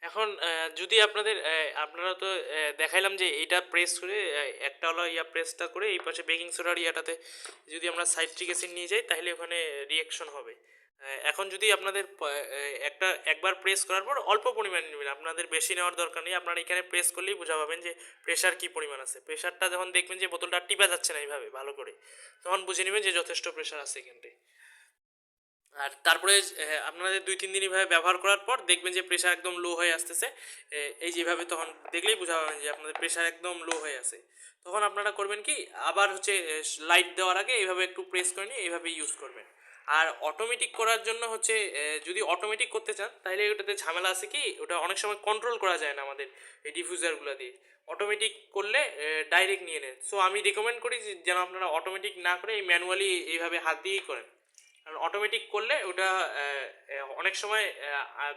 এখন যদি আপনারা তো দেখাইলাম যে এইটা প্রেস করে একটা হলো প্রেসটা করে এই পাশে বেকিং সোডার ইয়াটাতে যদি আমরা সাইট্রিক অ্যাসিড নিয়ে যাই তাহলে ওখানে রিয়াকশন হবে। এখন যদি আপনাদের একবার প্রেস করার পর অল্প পরিমাণ নেবেন, আপনাদের বেশি নেওয়ার দরকার নেই। আপনারা এখানে প্রেস করলেই বোঝা পাবেন যে প্রেশার কি পরিমাণ আছে। প্রেশারটা যখন দেখবেন যে বোতলটা টিপা যাচ্ছে না এইভাবে ভালো করে, তখন বুঝে নেবেন যে যথেষ্ট প্রেশার আছে এখানটায়। আর তারপরে আপনাদের 2-3 দিন এভাবে ব্যবহার করার পর দেখবেন যে প্রেশার একদম লো হয়ে আসতেছে। এই যেভাবে তখন দেখলেই বোঝা যাবে যে আপনাদের প্রেশার একদম লো হয়ে আছে। তখন আপনারা করবেন কি, আবার লাইট দেওয়ার আগে এইভাবে একটু প্রেস করে নিয়ে এইভাবে ইউজ করবেন। আর অটোমেটিক করার জন্য যদি অটোমেটিক করতে চান তাহলে ওটাতে ঝামেলা আছে কি, ওটা অনেক সময় কন্ট্রোল করা যায় না আমাদের এই ডিফিউজারগুলো দিয়ে। অটোমেটিক করলে ডাইরেক্ট নিয়ে নেন। সো আমি রিকমেন্ড করি যে যেন আপনারা অটোমেটিক না করে এই ম্যানুয়ালি এইভাবে হাত দিয়েই করেন। কারণ অটোমেটিক করলে ওটা অনেক সময়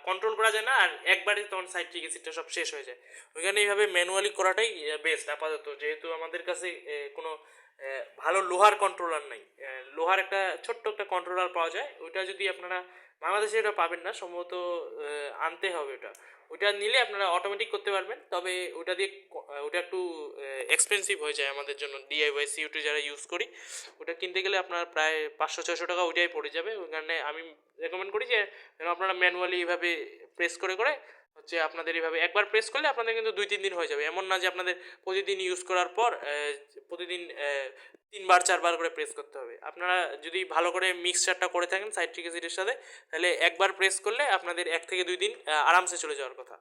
কন্ট্রোল করা যায় না, আর একবারে তখন সাইট্রিক অ্যাসিডটা সব শেষ হয়ে যায়। ওইখানে এইভাবে ম্যানুয়ালি করাটাই বেস্ট আপাতত, যেহেতু আমাদের কাছে কোনো ভালো লোহার কন্ট্রোলার নাই। লোহার ছোট্ট একটা কন্ট্রোলার পাওয়া যায়, ওইটা যদি আপনারা বাংলাদেশে ওটা পাবেন না সম্ভবত, আনতে হবে ওটা। ওটা নিলে আপনারা অটোমেটিক করতে পারবেন, তবে ওটা একটু এক্সপেন্সিভ হয়ে যায় আমাদের জন্য, ডিআইওয়াই সিইউটি যারা ইউজ করি। ওটা কিনতে গেলে আপনার প্রায় 500-600 টাকা ওইটাই পড়ে যাবে। ওই কারণে আমি রেকমেন্ড করি যে যেন আপনারা ম্যানুয়ালি এইভাবে প্রেস করে করে আপনাদের এইভাবে একবার প্রেস করলে আপনাদের কিন্তু 2-3 দিন হয়ে যাবে। এমন না যে আপনাদের প্রতিদিন ইউজ করার পর প্রতিদিন 3-4 বার করে প্রেস করতে হবে। আপনারা যদি ভালো করে মিক্সচারটা করে থাকেন সাইট্রিক অ্যাসিডের সাথে, তাহলে একবার প্রেস করলে আপনাদের 1 থেকে 2 দিন আরামসে চলে যাওয়ার কথা।